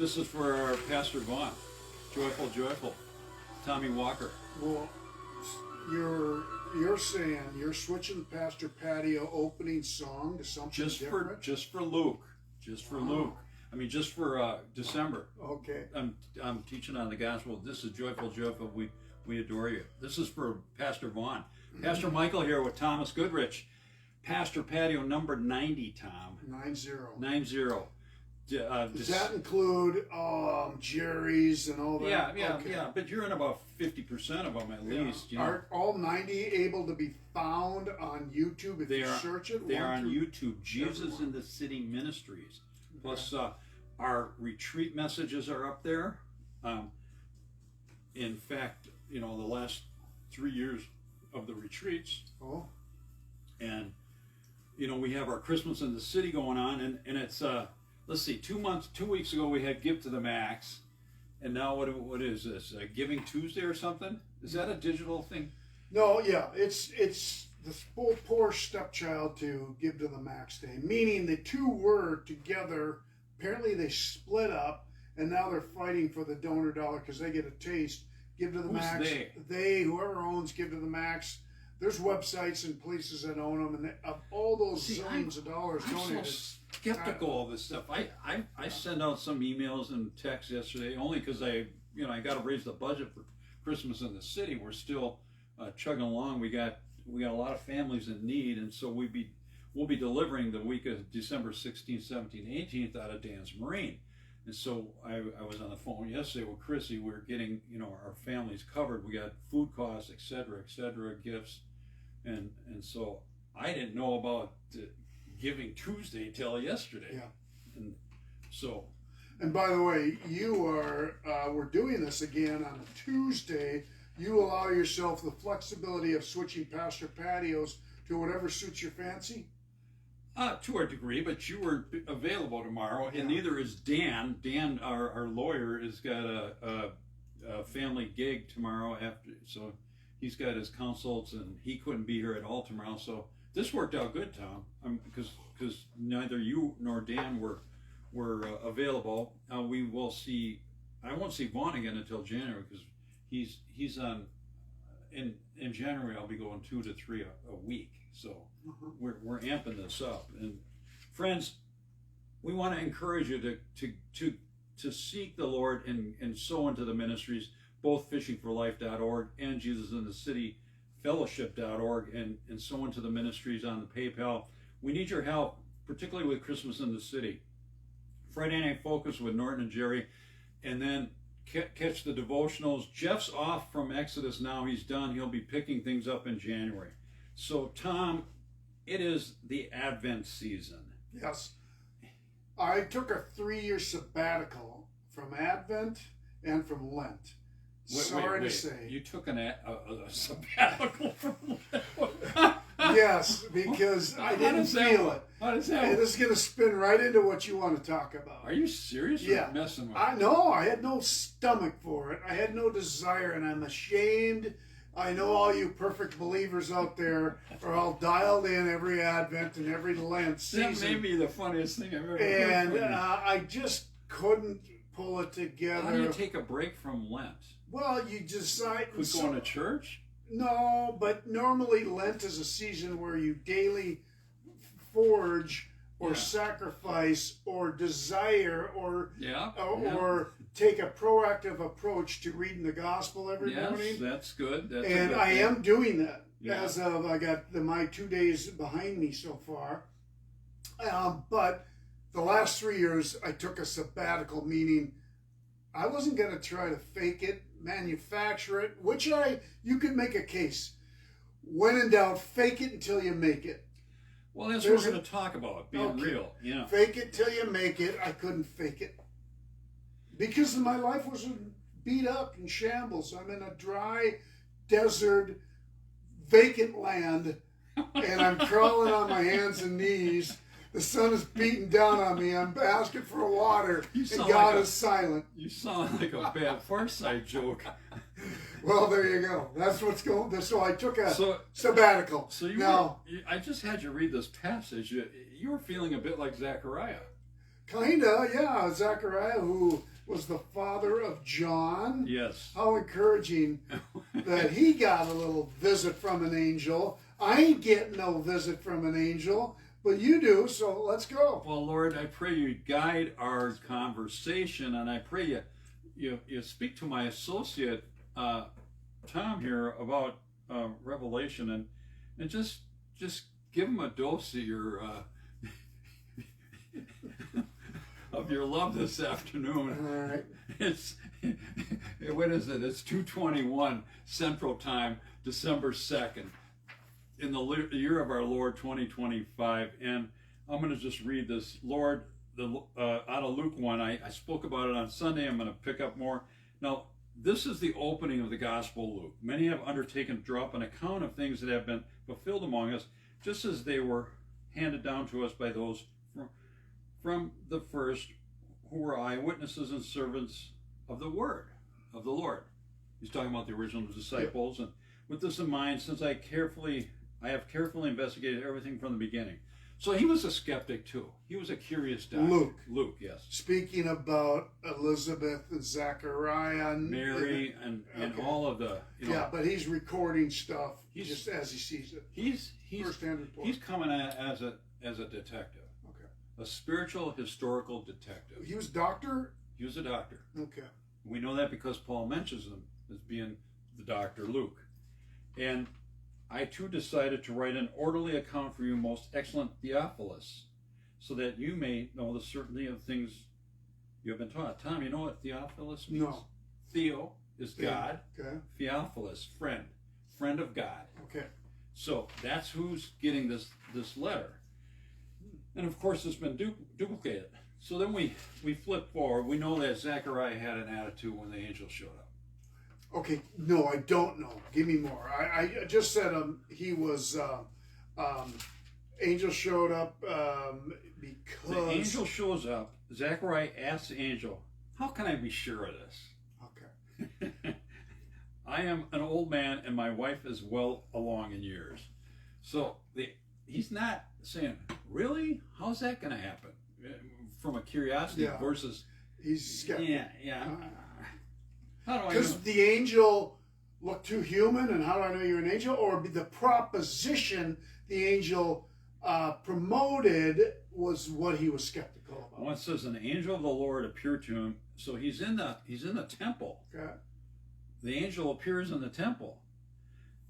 This is for our Pastor Vaughn. Joyful, joyful. Tommy Walker. Well, you're saying you're switching Pastor Patio opening song to something different? Just for Luke. Just for Luke. I mean, just for December. Okay. I'm teaching on the gospel. This is joyful, joyful. We adore you. This is for Pastor Vaughn. Pastor Michael here with Thomas Goodrich. Pastor Patio number 90, Tom. 90. 90. Does that include Jerry's and all that? Yeah. But you're in about 50% of them at least. You know? Are all 90 able to be found on YouTube if you search it? They are on YouTube. Jesus in the City Ministries. Plus, our retreat messages are up there. In fact, the last 3 years of the retreats. Oh. And, we have our Christmas in the City going on, and it's, let's see, 2 weeks ago we had Give to the Max, and now what is this? Giving Tuesday or something? Is that a digital thing? No, yeah, it's the poor stepchild to Give to the Max Day, meaning the two were together. Apparently they split up, and now they're fighting for the donor dollar because they get a taste. Give to the Max. Whoever owns Give to the Max. There's websites and places that own them, and of all those zillions of dollars donated. I'm so skeptical of this stuff. I sent out some emails and texts yesterday only because I got to raise the budget for Christmas in the City. We're still chugging along. We got a lot of families in need, and so we'll be delivering the week of December 16th, 17th, 18th out of Dan's Marine. And so I was on the phone yesterday with Chrissy. We're getting our families covered. We got food costs, et cetera, gifts, and so I didn't know about Giving Tuesday till yesterday. Yeah. And so. And by the way, we're doing this again on a Tuesday. You allow yourself the flexibility of switching Pastor Patios to whatever suits your fancy? To a degree, but you were available tomorrow, and neither is Dan. Dan, our lawyer, has got a family gig tomorrow so he's got his consults, and he couldn't be here at all tomorrow. So this worked out good, Tom, because neither you nor Dan were available. We will see. I won't see Vaughn again until January because he's on. In January, I'll be going 2 to 3 a week. So we're amping this up. And friends, we want to encourage you to seek the Lord and sow into the ministries, both fishingforlife.org and Jesus in the City Fellowship.org, and sow into the ministries on the PayPal. We need your help, particularly with Christmas in the City. Friday Night Focus with Norton and Jerry, and then catch the devotionals. Jeff's off from Exodus now. He's done. He'll be picking things up in January. So, Tom, it is the Advent season. Yes. I took a 3-year sabbatical from Advent and from Lent. Sorry to say. You took a sabbatical from Lent? Yes, because I didn't feel it. How does that work? It is going to spin right into what you want to talk about. Are you serious? Yeah. Or messing with I know. I had no stomach for it. I had no desire, and I'm ashamed. I know all you perfect believers out there are all dialed in every Advent and every Lent season. That may be the funniest thing I've ever heard. And I just couldn't pull it together. How do you take a break from Lent? Well, you decide. Quit going to church? No, but normally Lent is a season where you daily forge or sacrifice or desire or take a proactive approach to reading the gospel every morning. Yes, that's good. And I am doing that as of I got my 2 days behind me so far. But the last 3 years I took a sabbatical, meaning I wasn't going to try to fake it, manufacture it, which you could make a case. When in doubt, fake it until you make it. Well, that's what we're going to talk about, being real. Yeah. Fake it till you make it. I couldn't fake it. Because my life was beat up in shambles. I'm in a dry, desert, vacant land, and I'm crawling on my hands and knees. The sun is beating down on me. I'm asking for water, and God is silent. You sound like a bad Far Side joke. Well, there you go. That's what's going on. So I took a sabbatical. So I just had you read this passage. You were feeling a bit like Zechariah. Kinda, yeah. Zechariah, who was the father of John. Yes. How encouraging that he got a little visit from an angel. I ain't getting no visit from an angel, but you do, so let's go. Well, Lord, I pray you guide our conversation, and I pray you speak to my associate Tom here about Revelation, and just give him a dose of your of your love this afternoon. All right. It's what is it? It's 2:21 Central Time, December 2nd, in the year of our Lord 2025, and I'm going to just read this. Lord, out of Luke 1, I spoke about it on Sunday. I'm going to pick up more. Now, this is the opening of the Gospel of Luke. Many have undertaken to draw up an account of things that have been fulfilled among us, just as they were handed down to us by those from the first who were eyewitnesses and servants of the word of the Lord. He's talking about the original disciples. And with this in mind, since I have carefully investigated everything from the beginning. So he was a skeptic too. He was a curious doctor. Luke, yes. Speaking about Elizabeth and Zechariah and Mary and all of the but he's recording stuff just as he sees it. He's first-hand report. He's coming as a detective. Okay. A spiritual historical detective. He was doctor? He was a doctor. Okay. We know that because Paul mentions him as being the Dr. Luke. And I too decided to write an orderly account for you, most excellent Theophilus, so that you may know the certainty of things you have been taught. Tom, you know what Theophilus means? No. Theo is God. Okay. Theophilus, friend of God. Okay. So that's who's getting this letter. And of course it's been duplicated. So then we flip forward. We know that Zechariah had an attitude when the angel showed up. Okay, no, I don't know. Give me more. I just said he was, angel showed up because... The angel shows up. Zechariah asks the angel, how can I be sure of this? Okay. I am an old man and my wife is well along in years. So he's not saying, really? How's that going to happen? From a curiosity versus... He's skeptical. Yeah. How do I know? Because the angel looked too human, and how do I know you're an angel? Or the proposition the angel promoted was what he was skeptical about. Well, it says an angel of the Lord appeared to him. So he's in the temple. Okay. The angel appears in the temple.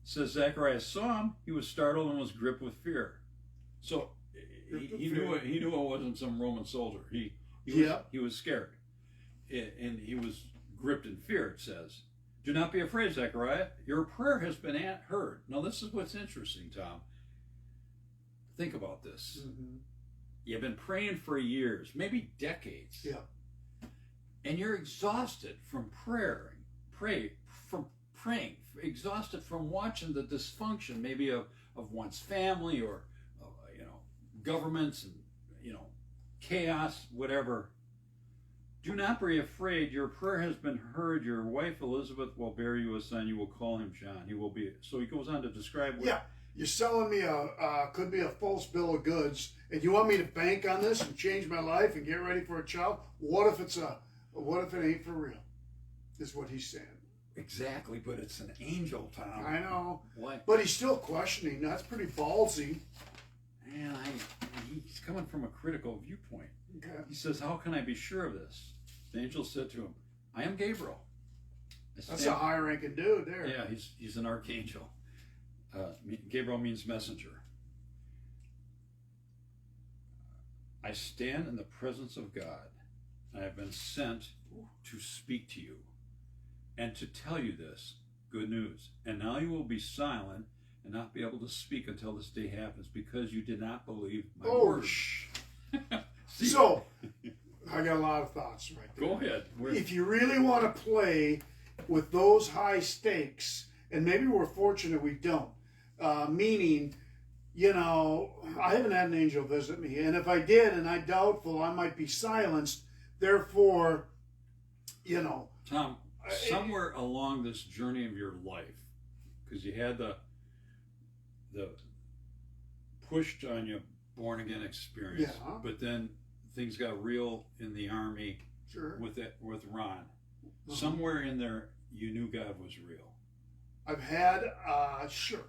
It says Zechariah saw him. He was startled and was gripped with fear. So he knew it wasn't some Roman soldier. He was scared, and he was gripped in fear. It says, "Do not be afraid, Zechariah. Your prayer has been heard." Now this is what's interesting, Tom. Think about this. Mm-hmm. You've been praying for years, maybe decades. Yeah. And you're exhausted from praying, exhausted from watching the dysfunction, maybe of one's family or governments and chaos, whatever. Do not be afraid. Your prayer has been heard. Your wife Elizabeth will bear you a son. You will call him John. He will be. So he goes on to describe. You're selling me could be a false bill of goods, and you want me to bank on this and change my life and get ready for a child? What if it ain't for real? Is what he's saying. Exactly, but it's an angel, Tom. I know. What? But he's still questioning. That's pretty ballsy. Man, he's coming from a critical viewpoint. Okay. He says, how can I be sure of this? The angel said to him, I am Gabriel. That's a high-ranking dude there. Yeah, he's an archangel. Gabriel means messenger. I stand in the presence of God. I have been sent to speak to you and to tell you this good news. And now you will be silent and not be able to speak until this day happens because you did not believe my word. So, I got a lot of thoughts right there. Go ahead. If you really want to play with those high stakes, and maybe we're fortunate we don't, meaning, I haven't had an angel visit me, and if I did, and I'm doubtful, I might be silenced. Therefore, Tom, somewhere along this journey of your life, because you had the pushed on you born again experience, but then things got real in the Army Sure. with Ron. Somewhere in there, you knew God was real. I've had, sure.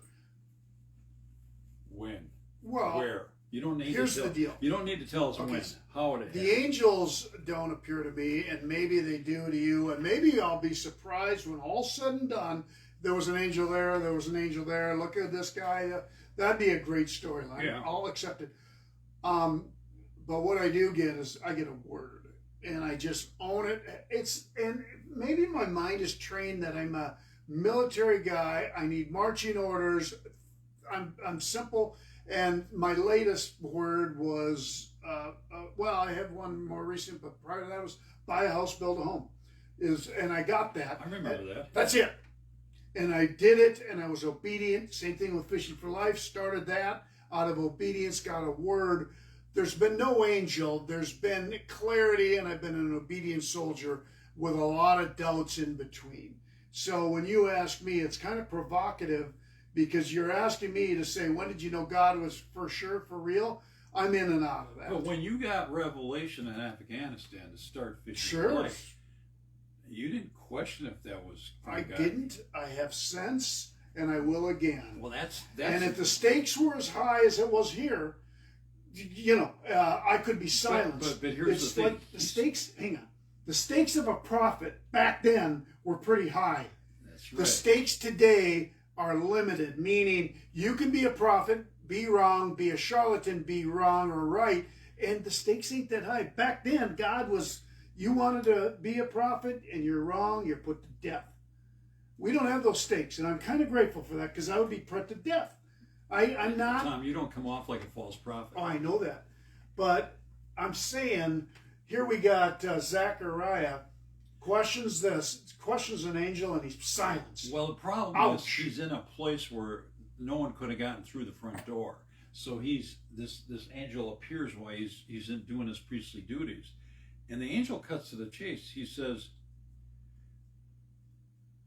When? Well, where? You don't need here's to tell, the deal. You don't need to tell us Okay. when. How it happened. The angels don't appear to me, and maybe they do to you, and maybe I'll be surprised when all's said and done. There was an angel there. There was an angel there. Look at this guy. That'd be a great storyline. Yeah. I'll accept it. But what I do get is I get a word, and I just own it. And maybe my mind is trained that I'm a military guy. I need marching orders. I'm simple. And my latest word was, well, I have one more recent, but prior to that was buy a house, build a home. And I got that. I remember that. That's it. And I did it, and I was obedient. Same thing with Fishing for Life. Started that out of obedience, got a word. There's been no angel. There's been clarity, and I've been an obedient soldier with a lot of doubts in between. So when you ask me, it's kind of provocative because you're asking me to say, when did you know God was for sure, for real? I'm in and out of that. But when you got revelation in Afghanistan to start Fishing Sure. for Life, you didn't question if that was from I God. didn't. I have sense, and I will again. Well, that's And if the stakes were as high as it was here, you know, I could be silenced. But here's It's the thing. like the stakes, hang on. The stakes of a prophet back then were pretty high. That's right. The stakes today are limited, meaning you can be a prophet, be wrong, be a charlatan, be wrong or right, and the stakes ain't that high. Back then, God was, you wanted to be a prophet and you're wrong, you're put to death. We don't have those stakes, and I'm kind of grateful for that because I would be put to death. I'm not. Tom, you don't come off like a false prophet. Oh, I know that. But I'm saying, here we got Zechariah questions an angel, and he's silenced. Well, the problem is he's in a place where no one could have gotten through the front door. So this angel appears while he's doing his priestly duties. And the angel cuts to the chase. He says,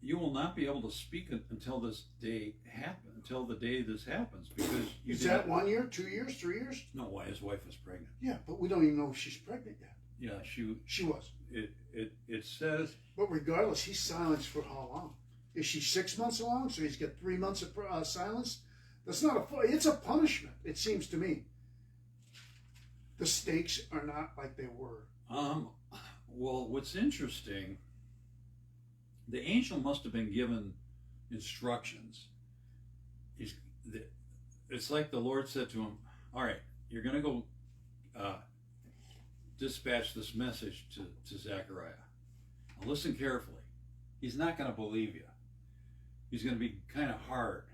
you will not be able to speak until this day happens, until the day this happens, because you Is that 1 year, 2 years, 3 years? No, why his wife was pregnant. Yeah, but we don't even know if she's pregnant yet. Yeah, She was. It says. But regardless, he's silenced for how long? Is she 6 months along? So he's got 3 months of silence. That's not it's a punishment. It seems to me. The stakes are not like they were. Well, what's interesting, the angel must have been given instructions. It's like the Lord said to him, all right, you're going to go dispatch this message to Zechariah. Now listen carefully. He's not going to believe you. He's going to be kind of hard.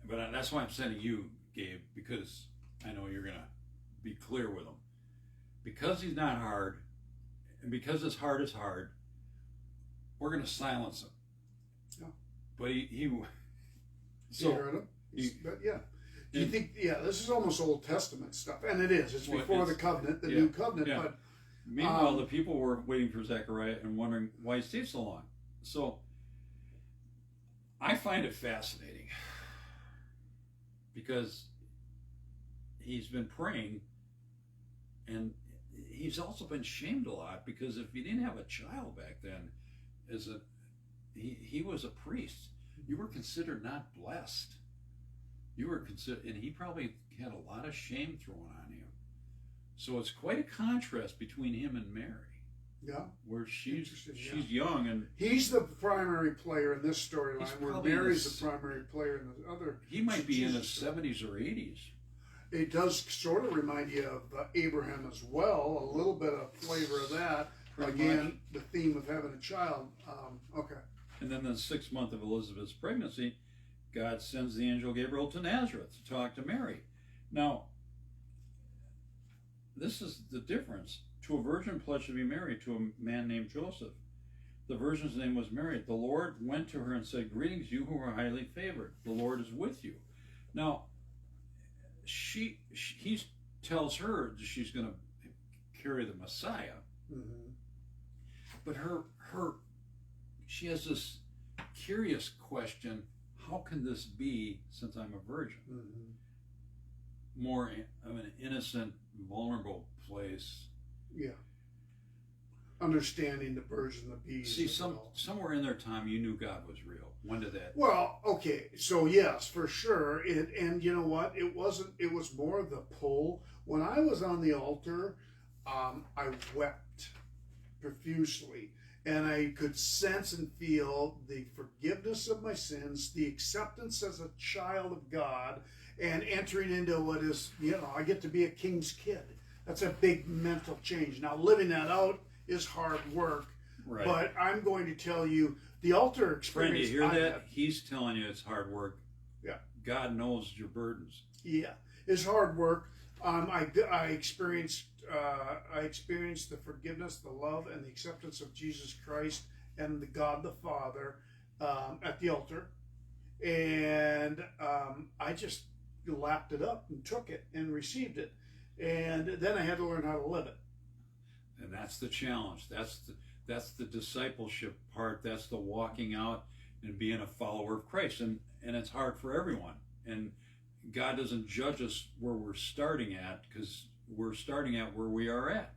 But that's why I'm sending you, Gabe, because I know you're going to be clear with him. Because he's not hard, and because his heart is hard, we're going to silence him. Yeah. But You heard him? But yeah. Do you think, this is almost Old Testament stuff. And it is. It's before the covenant, the new covenant. Yeah. But meanwhile, the people were waiting for Zechariah and wondering why he stayed so long. So I find it fascinating because he's been praying, and he's also been shamed a lot because if he didn't have a child back then, he was a priest. You were considered not blessed. You were considered, and he probably had a lot of shame thrown on him. So it's quite a contrast between him and Mary. Yeah. Where she's young, and he's the primary player in this storyline, where Mary's the primary player in the other. He might be in his 70s or 80s. It does sort of remind you of Abraham as well, a little bit of flavor of that. Pretty Again, much. the theme of having a child. Okay. And then the 6th month of Elizabeth's pregnancy, God sends the angel Gabriel to Nazareth to talk to Mary. Now, this is the difference. To a virgin pledged to be married to a man named Joseph. The virgin's name was Mary. The Lord went to her and said, greetings, you who are highly favored. The Lord is with you. Now, he tells her that she's going to carry the Messiah. Mm-hmm. But she has this curious question, how can this be since I'm a virgin? Mm-hmm. More of an innocent vulnerable place. Yeah. Understanding the birds and the bees. See, somewhere in there, Tom, you knew God was real. When did that? Well, okay, so yes, for sure. And you know what? It was more the pull. When I was on the altar, I wept profusely. And I could sense and feel the forgiveness of my sins, the acceptance as a child of God, and entering into what is, I get to be a king's kid. That's a big mental change. Now, living that out is hard work. Right. But I'm going to tell you, the altar experience. Friend, you hear that? He's telling you it's hard work. Yeah. God knows your burdens. Yeah, it's hard work. I experienced the forgiveness, the love, and the acceptance of Jesus Christ and the God the Father at the altar, and I just lapped it up and took it and received it, and then I had to learn how to live it. And that's the challenge. That's the discipleship part. That's the walking out and being a follower of Christ. And it's hard for everyone. And God doesn't judge us where we're starting at, because we're starting at where we are at.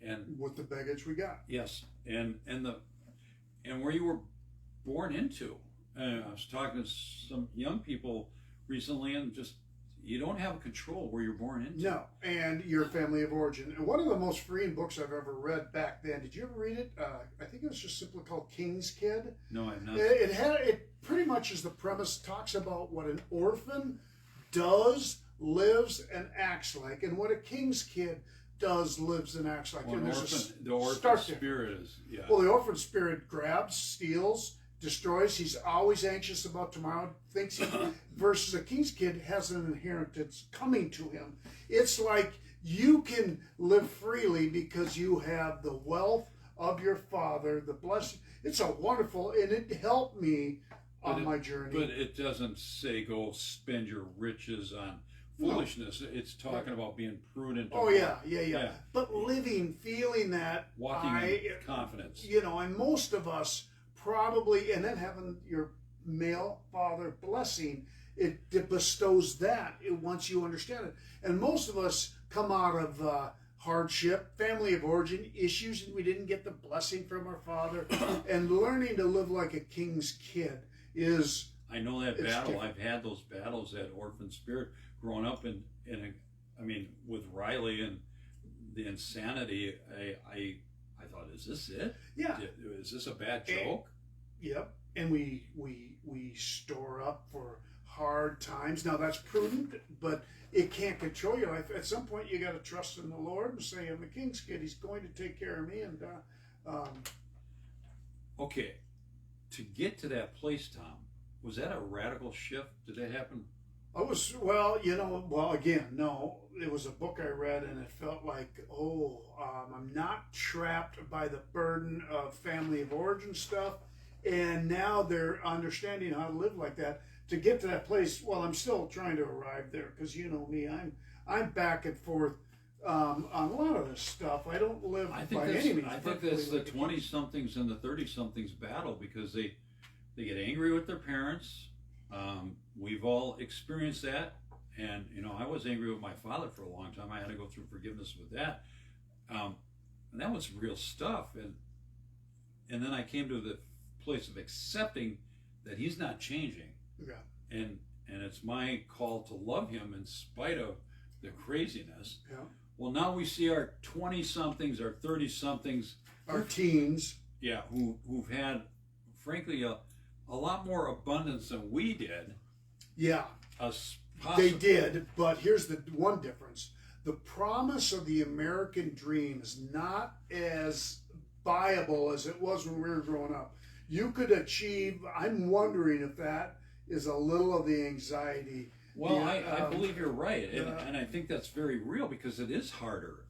And with the baggage we got. Yes. And where you were born into. I was talking to some young people recently, and just, you don't have control where you're born into. No, and your family of origin. And one of the most freeing books I've ever read back then. Did you ever read it? I think it was just simply called King's Kid. No, I've not. It pretty much is the premise. Talks about what an orphan does, lives, and acts like, and what a king's kid does, lives, and acts like. Well, and the orphan spirit is, yeah. Well, the orphan spirit grabs, steals, destroys. He's always anxious about tomorrow. Thinks he versus a king's kid has an inheritance coming to him. It's like you can live freely because you have the wealth of your father, the blessing. It's a wonderful, and it helped me on my journey. But it doesn't say go spend your riches on foolishness. No. It's talking about being prudent. Oh, yeah. But living, feeling that. Walking in confidence. And most of us probably, and then having your male father blessing, it bestows that once you understand it. And most of us come out of hardship, family of origin issues, and we didn't get the blessing from our father. And learning to live like a king's kid is... I know that battle. Different. I've had those battles, that orphan spirit, growing up with Riley and the insanity. I thought, is this it? Yeah. Is this a bad joke? Yep. And we store up for hard times. Now that's prudent, but it can't control your life. At some point, you got to trust in the Lord and say, "I'm a king's kid. He's going to take care of me." And okay, to get to that place, Tom, was that a radical shift? Did that happen? Again, no. It was a book I read, and it felt like, I'm not trapped by the burden of family of origin stuff. And now they're understanding how to live like that. To get to that place, I'm still trying to arrive there, because you know me, I'm back and forth on a lot of this stuff. I don't live by any means. I think that's the 20-somethings and the 30-somethings battle, because they get angry with their parents. We've all experienced that, and I was angry with my father for a long time. I had to go through forgiveness with that, and that was real stuff. And then I came to the place of accepting that he's not changing. Yeah. And it's my call to love him in spite of the craziness. Yeah. Well, now we see our 20-somethings, our 30-somethings, our teens. Yeah, who've had, frankly, a lot more abundance than we did. Yeah. They did, but here's the one difference. The promise of the American dream is not as viable as it was when we were growing up. You could achieve, I'm wondering if that is a little of the anxiety. Well, I believe you're right, and I think that's very real, because it is harder.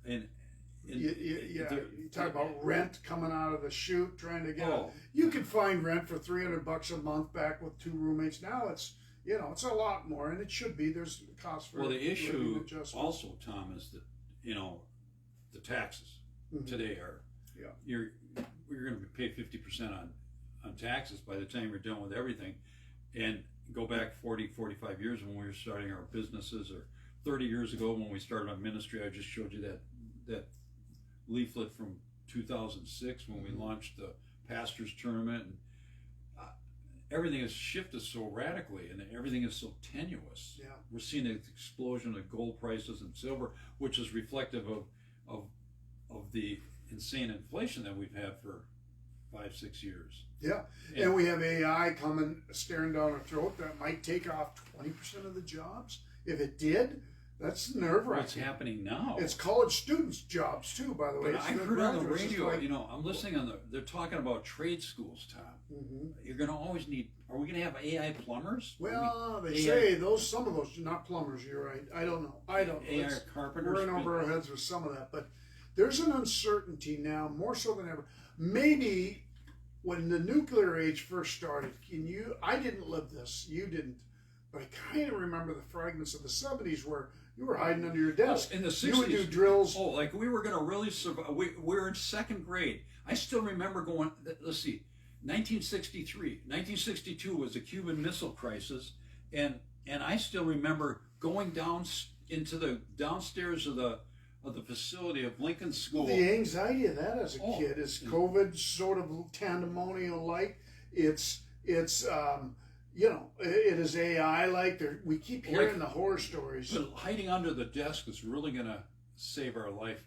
You talk about rent coming out of the chute, trying to get. You could find rent for $300 a month back with two roommates. Now it's a lot more, and it should be. There's cost for. Well, the issue also, Tom, is that the taxes today are. Yeah. You're going to pay 50% on taxes by the time you're done with everything, and go back 40, 45 years when we were starting our businesses, or 30 years ago when we started on ministry, I just showed you that leaflet from 2006 when we launched the pastors tournament, and everything has shifted so radically, and everything is so tenuous. Yeah. We're seeing an explosion of gold prices and silver, which is reflective of the insane inflation that we've had for 5-6 years. Yeah, and we have AI coming staring down our throat that might take off 20% of the jobs. If it did, that's nerve-wracking. What's happening now? It's college students' jobs too, by the way. But I heard on the radio, I'm listening they're talking about trade schools, Tom. Mm-hmm. You're going to always need. Are we going to have AI plumbers? Well, they say some of those, not plumbers. You're right. I don't know. AI carpenters. We're in over our heads with some of that, but there's an uncertainty now, more so than ever. Maybe when the nuclear age first started, I didn't live this, you didn't, but I kind of remember the fragments of the 70s where you were hiding under your desk. In the 60s, you would do drills. Oh, like we were going to really survive. We were in second grade. I still remember going, let's see, 1963, 1962 was the Cuban Missile Crisis, and I still remember going down into the downstairs of the facility of Lincoln School. The anxiety of that as a kid is COVID sort of tandemonial like. It's it is AI like. We keep hearing the horror stories. But hiding under the desk is really going to save our life.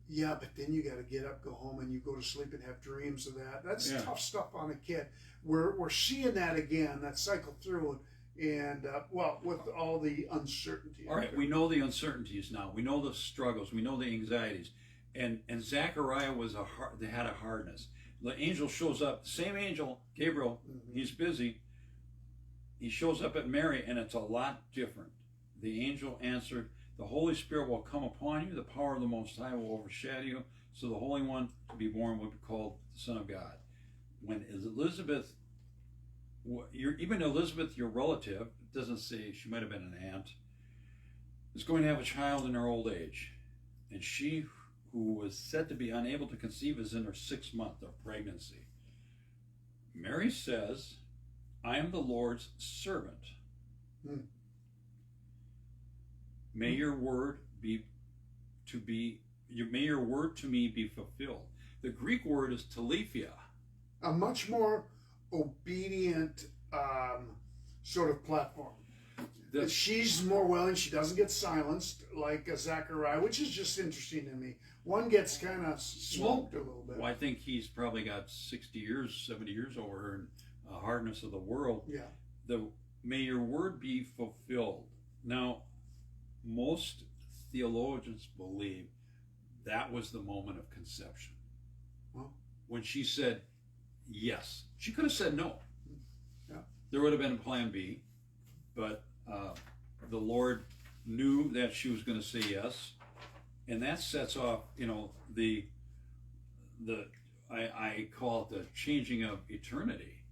Yeah, but then you got to get up, go home, and you go to sleep and have dreams of that. That's tough stuff on a kid. We're seeing that again, that cycle through, and with all the uncertainty. All right, we know the uncertainties now. We know the struggles. We know the anxieties. And Zechariah they had a hardness. The angel shows up. The same angel, Gabriel. Mm-hmm. He's busy. He shows up at Mary, and it's a lot different. The angel answered, "The Holy Spirit will come upon you. The power of the Most High will overshadow you. So the Holy One to be born will be called the Son of God." When Elizabeth, even Elizabeth, your relative, it doesn't say, she might have been an aunt, is going to have a child in her old age. And she, who was said to be unable to conceive, is in her 6th month of pregnancy. Mary says, "I am the Lord's servant. May your word to me be fulfilled." The Greek word is telephia. A much more obedient sort of platform. She's more willing. She doesn't get silenced like Zechariah, which is just interesting to me. One gets kind of smoked a little bit. Well, I think he's probably got 60 years, 70 years over her in hardness of the world. Yeah. May your word be fulfilled. Now, most theologians believe that was the moment of conception. Well, when she said yes. She could have said no. Yeah. There would have been a plan B, but the Lord knew that she was going to say yes, and that sets off, I call it the changing of eternity,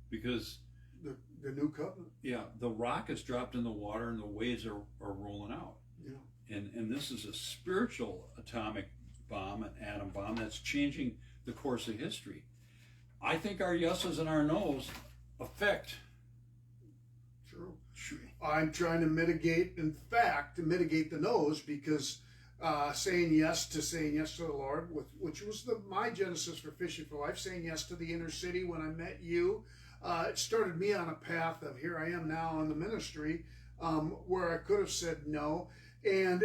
because the new covenant. Yeah, the rock is dropped in the water and the waves are rolling out. Yeah. And this is a spiritual atomic bomb, an atom bomb that's changing the course of history. I think our yeses and our nos affect. True. I'm trying to mitigate the no's, because saying yes to the Lord, which was my genesis for Fishing for Life, saying yes to the inner city when I met you, it started me on a path of here I am now in the ministry, where I could have said no. And,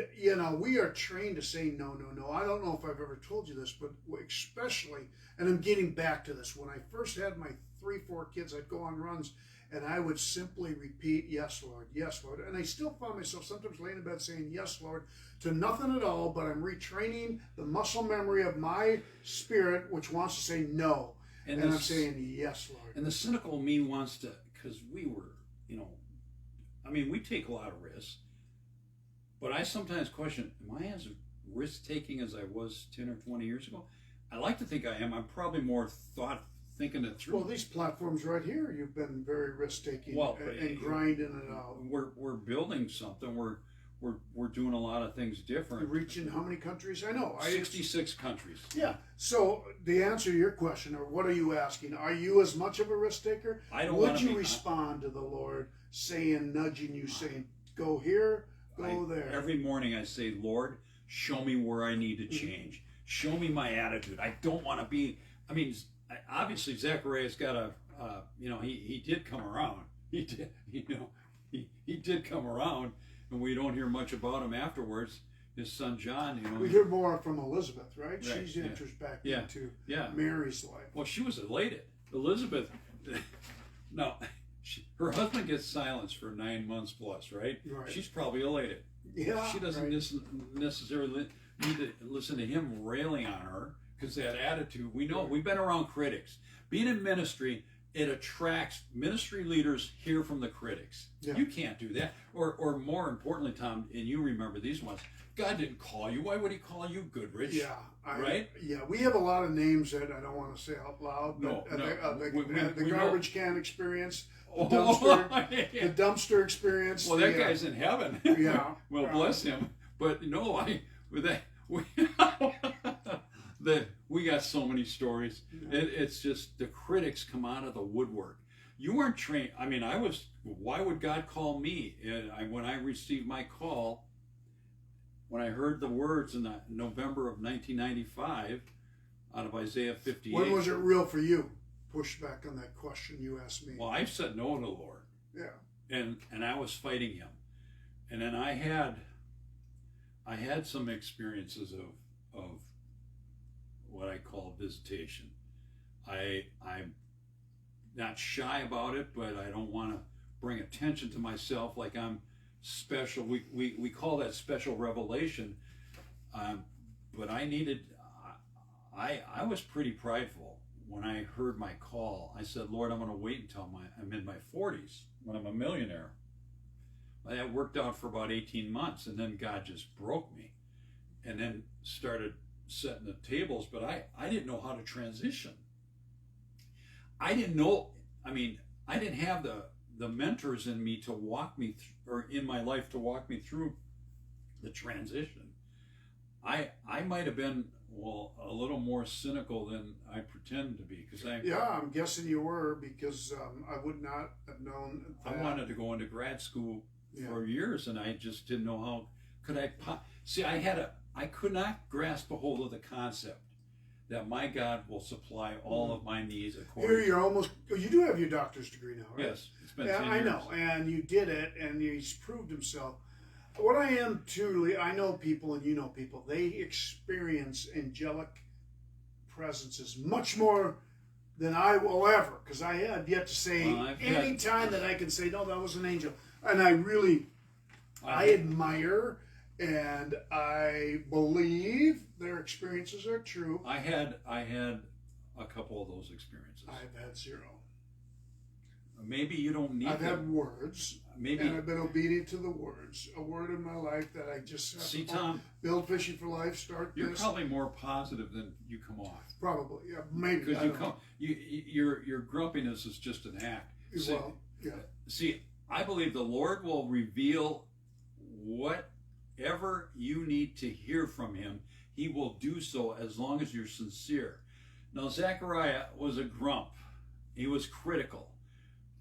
we are trained to say no, no, no. I don't know if I've ever told you this, but especially, and I'm getting back to this, when I first had my 3-4 kids, I'd go on runs and I would simply repeat, "Yes, Lord, yes, Lord." And I still found myself sometimes laying in bed saying, "Yes, Lord," to nothing at all, but I'm retraining the muscle memory of my spirit, which wants to say no. And I'm saying, "Yes, Lord." And the cynical me wants to, because we were, we take a lot of risks. But I sometimes question, am I as risk-taking as I was 10 or 20 years ago? I like to think I am. I'm probably more thinking it through. Well, these platforms right here, you've been very risk-taking and grinding it out. We're building something. We're doing a lot of things different. You're reaching how many countries? I know. 66 countries. Yeah. So the answer to your question, or what are you asking? Are you as much of a risk-taker? I don't. Would you respond to the Lord nudging you, saying, "Go here"? Go there. Every morning I say, Lord, show me where I need to change. Show me my attitude. I don't want to be. I mean, obviously Zachariah's got a. He did come around. He did. He did come around, and we don't hear much about him afterwards. His son John, we hear more from Elizabeth, right? Right, She's enters back yeah, into yeah. Mary's life. Well, she was elated. Elizabeth, no, her husband gets silenced for 9 months plus, right? Right. She's probably elated. Yeah, she doesn't necessarily need to listen to him railing on her because that attitude. We know we've been around critics. Being in ministry, it attracts ministry leaders. Hear from the critics. Yeah. You can't do that. Or more importantly, Tom, and you remember these ones. God didn't call you. Why would He call you Goodrich? Yeah, right. Yeah, we have a lot of names that I don't want to say out loud. But the garbage can experience, the dumpster experience. Well, that guy's in heaven. Yeah. Well, bless him. But no, we got so many stories. Yeah. It's just the critics come out of the woodwork. You weren't trained. I mean, why would God call me? When I received my call, when I heard the words in November of 1995 out of Isaiah 58. When was it real for you? Push back on that question you asked me. Well, I said no to the Lord. Yeah. And I was fighting Him. And then I had some experiences of what I call visitation. I'm not shy about it, but I don't want to bring attention to myself like I'm special. We call that special revelation. But I was pretty prideful when I heard my call. I said, Lord, I'm going to wait until I'm in my 40s when I'm a millionaire. Well, that worked out for about 18 months, and then God just broke me and then started setting the tables, but I didn't know how to transition. I didn't know, I didn't have the mentors in me to walk me or in my life to walk me through the transition. I might have been a little more cynical than I pretend to be I'm guessing you were, because I would not have known that. I wanted to go into grad school for years, and I just didn't know how could I see. I could not grasp a hold of the concept that my God will supply all of my needs according. Here you do have your doctor's degree now, right? Yes, it's been 10 years. I know, and you did it, and He's proved Himself. What I am truly, I know people, and you know people, they experience angelic presences much more than I will ever, because I have yet to say any time that I can say, no, that was an angel. And I admire and I believe their experiences are true. I had a couple of those experiences. I've had zero. Maybe you don't need I've had words, maybe, and I've been obedient to the words. A word in my life that I just have see, to Tom, build Fishing for Life, you're probably more positive than you come off. Probably, yeah, maybe. Because your grumpiness is just an act. See, I believe the Lord will reveal whatever you need to hear from Him. He will do so as long as you're sincere. Now, Zechariah was a grump. He was critical.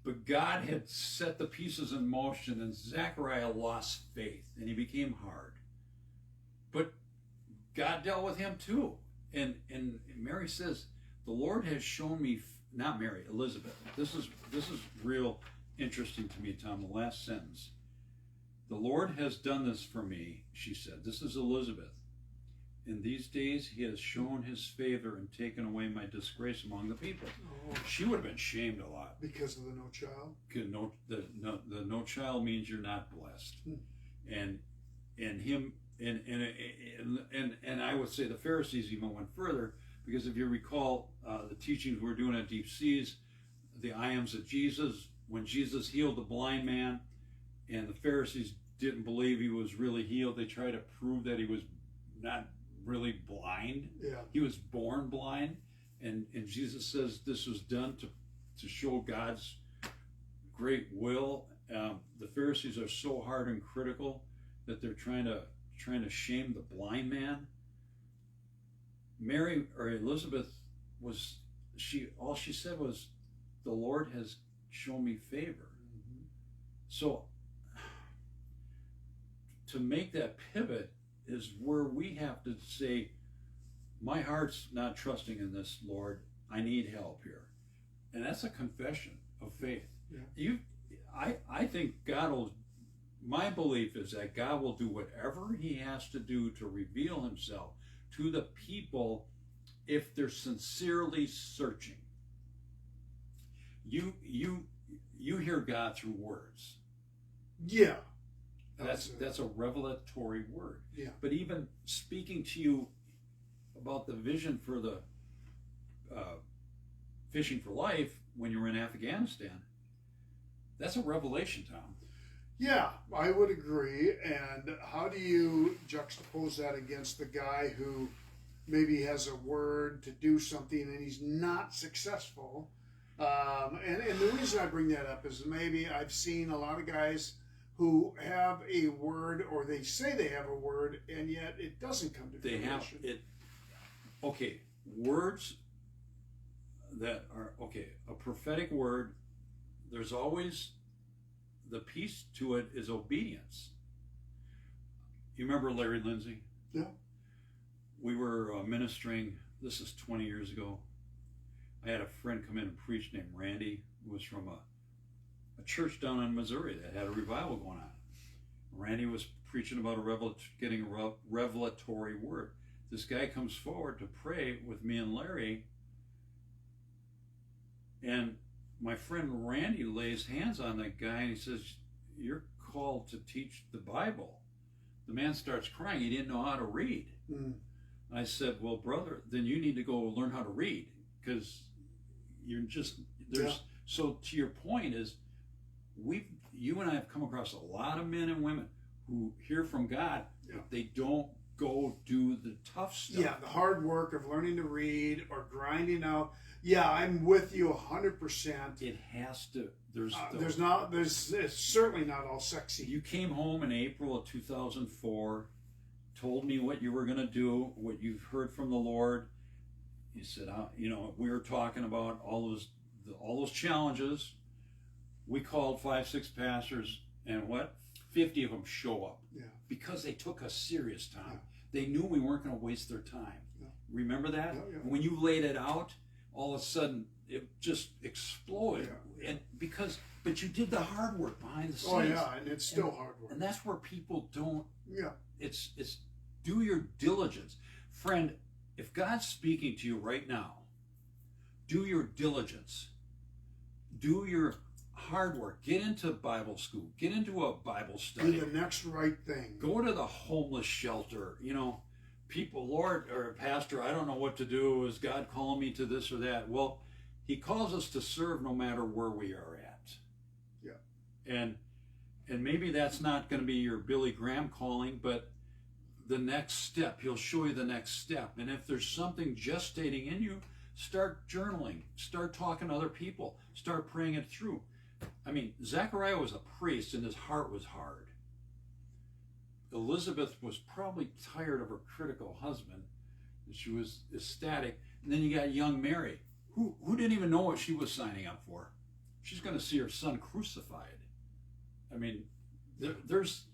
But God had set the pieces in motion, and Zechariah lost faith, and he became hard. But God dealt with him too. And Mary says, the Lord has shown me, not Mary, Elizabeth. This is real interesting to me, Tom, the last sentence. The Lord has done this for me, she said. This is Elizabeth. In these days he has shown His favor and taken away my disgrace among the people. Oh. She would have been shamed a lot. Because of the no child? The no child means you're not blessed. And I would say the Pharisees even went further, because if you recall the teachings we're doing at Deep Seas, the iams of Jesus, when Jesus healed the blind man and the Pharisees didn't believe he was really healed, they tried to prove that he was not really blind. Yeah. He was born blind, and Jesus says this was done to show God's great will. The Pharisees are so hard and critical that they're trying to shame the blind man. Mary or Elizabeth all she said was, the Lord has shown me favor. Mm-hmm. So to make that pivot is where we have to say, my heart's not trusting in this, Lord. I need help here. And that's a confession of faith. Yeah. I think God will, my belief is that God will do whatever he has to do to reveal himself to the people if they're sincerely searching. You hear God through words. Yeah. That's a revelatory word. Yeah. But even speaking to you about the vision for the Fishing for Life when you were in Afghanistan, that's a revelation, Tom. Yeah, I would agree. And how do you juxtapose that against the guy who maybe has a word to do something and he's not successful? And the reason I bring that up is maybe I've seen a lot of guys who have a word, or they say they have a word, and yet it doesn't come to fruition. They have it. Okay, words that are, okay, a prophetic word, there's always, the piece to it is obedience. You remember Larry Lindsay? Yeah. We were ministering, this is 20 years ago. I had a friend come in and preach named Randy, who was from a church down in Missouri that had a revival going on. Randy was preaching about getting a revelatory word. This guy comes forward to pray with me and Larry, and my friend Randy lays hands on that guy and he says, "You're called to teach the Bible." The man starts crying. He didn't know how to read. I said, "Well, brother, then you need to go learn how to read, because you're just, there's," so to your point is, you and I have come across a lot of men and women who hear from God, but they don't go do the tough stuff. Yeah, the hard work of learning to read or grinding out. Yeah, I'm with you 100%. It has to. It's certainly not all sexy. You came home in April of 2004, told me what you were going to do, what you've heard from the Lord. You said, we were talking about all those challenges. We called 5-6 pastors, and 50 of them show up. Yeah. Because they took us serious, Tom. Yeah. They knew we weren't going to waste their time. Yeah. Remember that? Yeah. When you laid it out, all of a sudden it just exploded. Yeah. But you did the hard work behind the scenes. Oh yeah, and it's still hard work. And that's where people don't. Yeah. It's do your diligence, friend. If God's speaking to you right now, do your diligence. Do your hard work. Get into Bible school. Get into a Bible study. Do the next right thing. Go to the homeless shelter. People, Lord or Pastor, I don't know what to do. Is God calling me to this or that? Well, he calls us to serve no matter where we are at. Yeah. And maybe that's not going to be your Billy Graham calling, but the next step, he'll show you the next step. And if there's something gestating in you, start journaling, start talking to other people, start praying it through. I mean, Zechariah was a priest and his heart was hard. Elizabeth was probably tired of her critical husband, and she was ecstatic. And then you got young Mary, who didn't even know what she was signing up for. She's going to see her son crucified. I mean, there's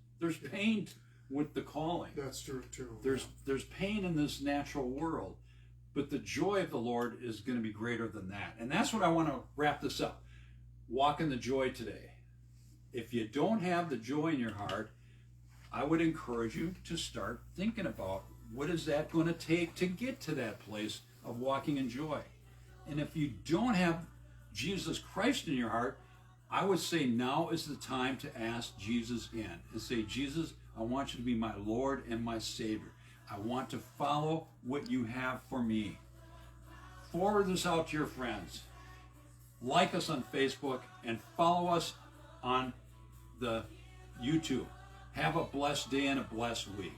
pain with the calling. That's true too. There's pain in this natural world, but the joy of the Lord is going to be greater than that. And that's what I want to wrap this up. Walk in the joy today. If you don't have the joy in your heart, I would encourage you to start thinking about what is that going to take to get to that place of walking in joy. And if you don't have Jesus Christ in your heart, I would say now is the time to ask Jesus in and say, Jesus, I want you to be my Lord and my Savior. I want to follow what you have for me. Forward this out to your friends. Like us on Facebook and follow us on the YouTube. Have a blessed day and a blessed week.